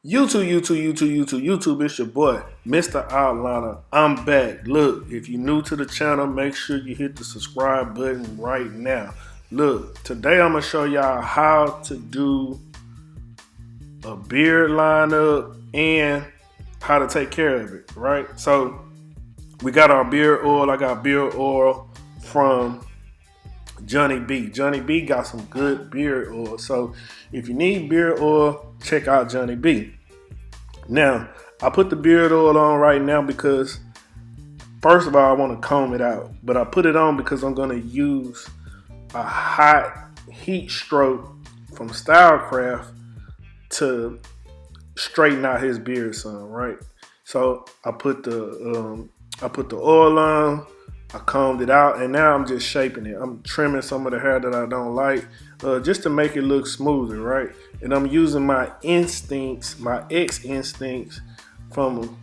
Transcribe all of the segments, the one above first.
YouTube, it's your boy, Mr. Outliner. I'm back. Look, if you're new to the channel, make sure you hit the subscribe button right now. Look, today I'm going to show y'all how to do a beard lineup and how to take care of it, right? So, we got our beard oil. I got beard oil from Johnny B. Johnny B got some good beard oil. So if you need beard oil, check out Johnny B. Now, I put the beard oil on right now because first of all, I want to comb it out. But I put it on because I'm going to use a hot heat stroke from Stylecraft to straighten out his beard some, right? So I put the oil on, I combed it out, and now I'm just shaping it. I'm trimming some of the hair that I don't like, just to make it look smoother, right? And I'm using my instincts, my X instincts from,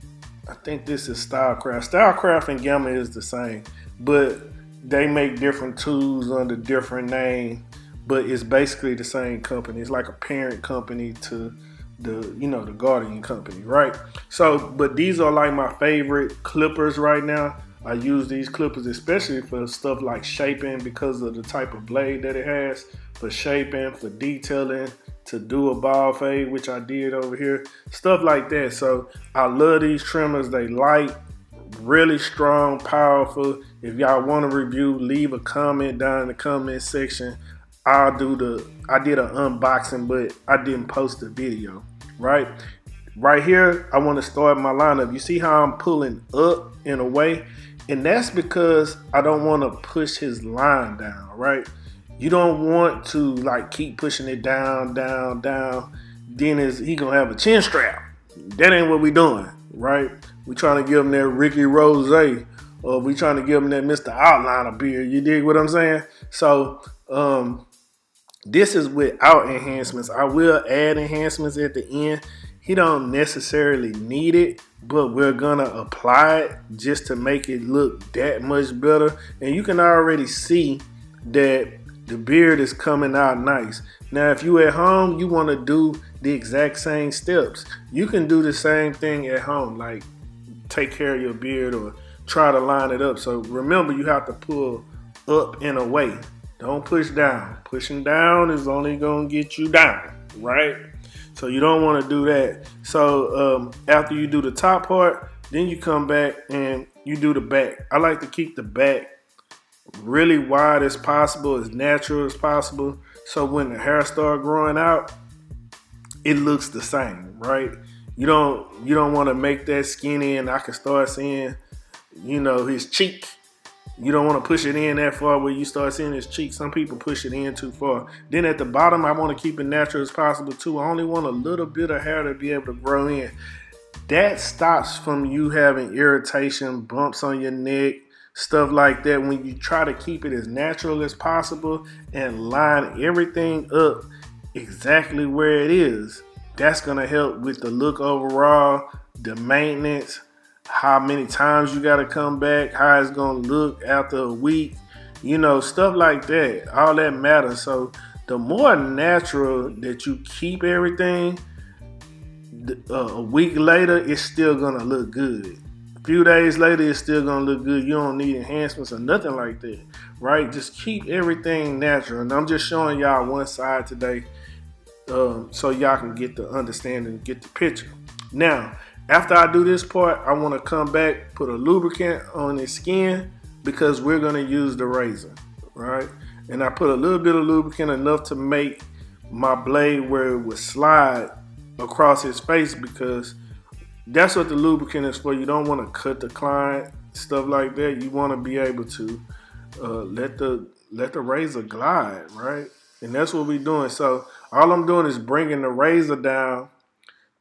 I think this is Stylecraft. Stylecraft and Gamma is the same, but they make different tools under different names, but it's basically the same company. It's like a parent company to the Guardian company, right? So, but these are like my favorite clippers right now. I use these clippers especially for stuff like shaping because of the type of blade that it has, for shaping, for detailing, to do a bald fade, which I did over here, stuff like that. So I love these trimmers. They light, really strong, powerful. If y'all want to review, leave a comment down in the comment section. I did an unboxing, but I didn't post the video, right? Right here, I want to start my lineup. You see how I'm pulling up in a way? And that's because I don't want to push his line down, right? You don't want to like keep pushing it down. Then he gonna have a chin strap. That ain't what we doing, right? We trying to give him that Ricky Rose, or we trying to give him that Mr. Outliner beard. You dig what I'm saying? So this is without enhancements. I will add enhancements at the end. He don't necessarily need it, but we're gonna apply it just to make it look that much better. And you can already see that the beard is coming out nice. Now, if you at home, you wanna do the exact same steps. You can do the same thing at home, like take care of your beard or try to line it up. So remember, you have to pull up and away. Don't push down. Pushing down is only gonna get you down, right? So you don't want to do that. So after you do the top part, then you come back and you do the back. I like to keep the back really wide as possible, as natural as possible. So when the hair starts growing out, it looks the same, right? You don't want to make that skinny and I can start seeing, his cheek. You don't want to push it in that far where you start seeing his cheek. Some people push it in too far. Then at the bottom, I want to keep it natural as possible too. I only want a little bit of hair to be able to grow in. That stops from you having irritation, bumps on your neck, stuff like that. When you try to keep it as natural as possible and line everything up exactly where it is, that's going to help with the look overall, the maintenance, how many times you got to come back, how it's going to look after a week, stuff like that. All that matters. So the more natural that you keep everything, a week later, it's still going to look good. A few days later, it's still going to look good. You don't need enhancements or nothing like that, right? Just keep everything natural. And I'm just showing y'all one side today so y'all can get the understanding, get the picture. Now, after I do this part, I want to come back, put a lubricant on his skin because we're going to use the razor, right? And I put a little bit of lubricant, enough to make my blade where it would slide across his face, because that's what the lubricant is for. You don't want to cut the client, stuff like that. You want to be able to let the razor glide, right? And that's what we're doing. So all I'm doing is bringing the razor down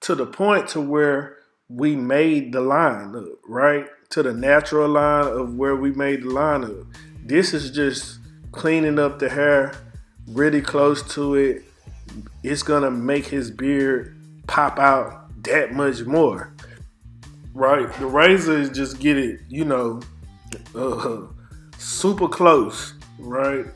to the point to where we made the line up, right? To the natural line of where we made the line up. This is just cleaning up the hair really close to it. It's gonna make his beard pop out that much more, right? The razor is just get it, super close, right?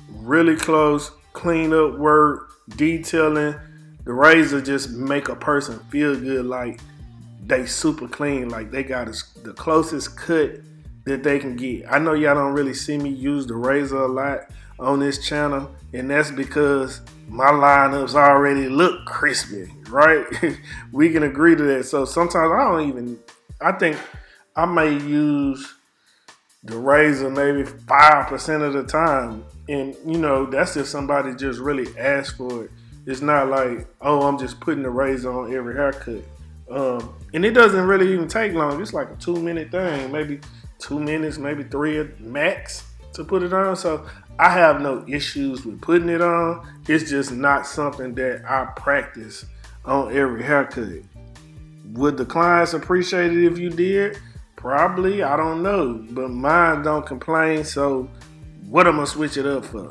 Really close, clean up work, detailing. The razor just make a person feel good, like they super clean, like they got the closest cut that they can get. I know y'all don't really see me use the razor a lot on this channel, and that's because my lineups already look crispy, right? We can agree to that. So sometimes I think I may use the razor maybe 5% of the time. And that's if somebody just really asked for it. It's not like, oh, I'm just putting the razor on every haircut. And it doesn't really even take long. It's like a 2-minute thing, maybe 2 minutes, maybe 3 max to put it on. So I have no issues with putting it on. It's just not something that I practice on every haircut. Would the clients appreciate it if you did? Probably, I don't know. But mine don't complain, so what am I switch it up for?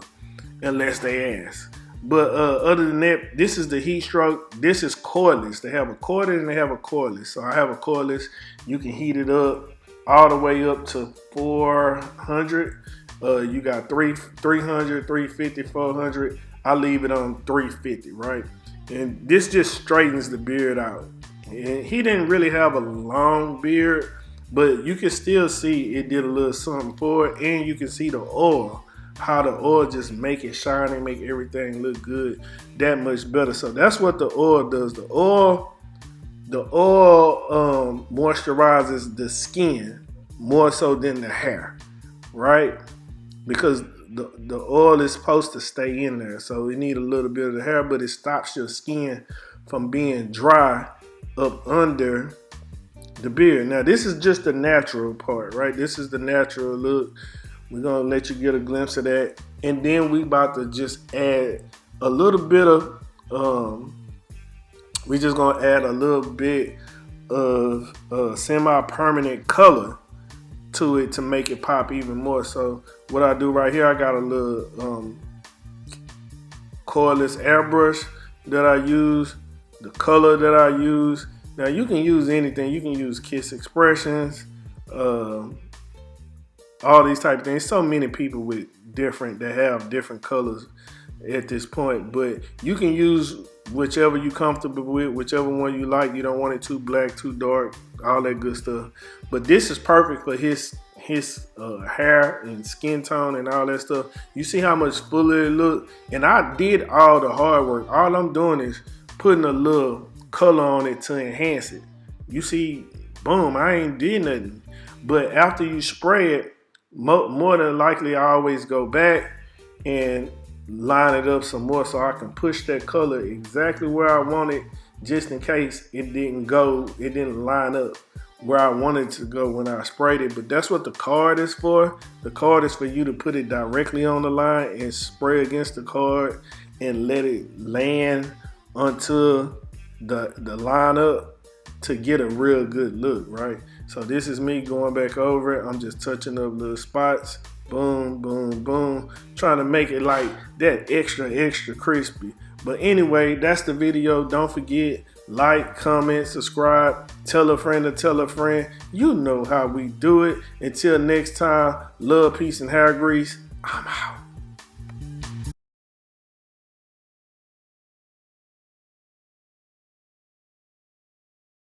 Unless they ask. But other than that, this is the heat stroke. This is cordless. They have a corded and they have a cordless. So I have a cordless. You can heat it up all the way up to 400. You got 300, 350, 400. I leave it on 350, right? And this just straightens the beard out. And he didn't really have a long beard, but you can still see it did a little something for it. And you can see the oil, how the oil just make it shiny, make everything look good that much better. So that's what the oil does. The oil moisturizes the skin more so than the hair, right? Because the oil is supposed to stay in there, so you need a little bit of the hair, but it stops your skin from being dry up under the beard. Now this is just the natural part, right? This is the natural look. We're gonna let you get a glimpse of that, and then we about to just add a little bit of we just gonna add a little bit of semi-permanent color to it to make it pop even more. So what I do right here, I got a little cordless airbrush that I use, the color that I use. Now you can use anything. You can use Kiss Expressions, all these type of things. So many people that have different colors at this point, but you can use whichever you comfortable with, whichever one you like. You don't want it too black, too dark, all that good stuff. But this is perfect for his hair and skin tone and all that stuff. You see how much fuller it look? And I did all the hard work. All I'm doing is putting a little color on it to enhance it. You see, boom, I ain't did nothing. But after you spray it, more than likely I always go back and line it up some more so I can push that color exactly where I want it, just in case it didn't line up where I wanted to go when I sprayed it. But that's what the card is for. The card is for you to put it directly on the line and spray against the card and let it land onto the line up to get a real good look, right? So this is me going back over it. I'm just touching up little spots. Boom, boom, boom. Trying to make it like that extra crispy. But anyway, that's the video. Don't forget, like, comment, subscribe, tell a friend to tell a friend. You know how we do it. Until next time, love, peace, and hair grease. I'm out.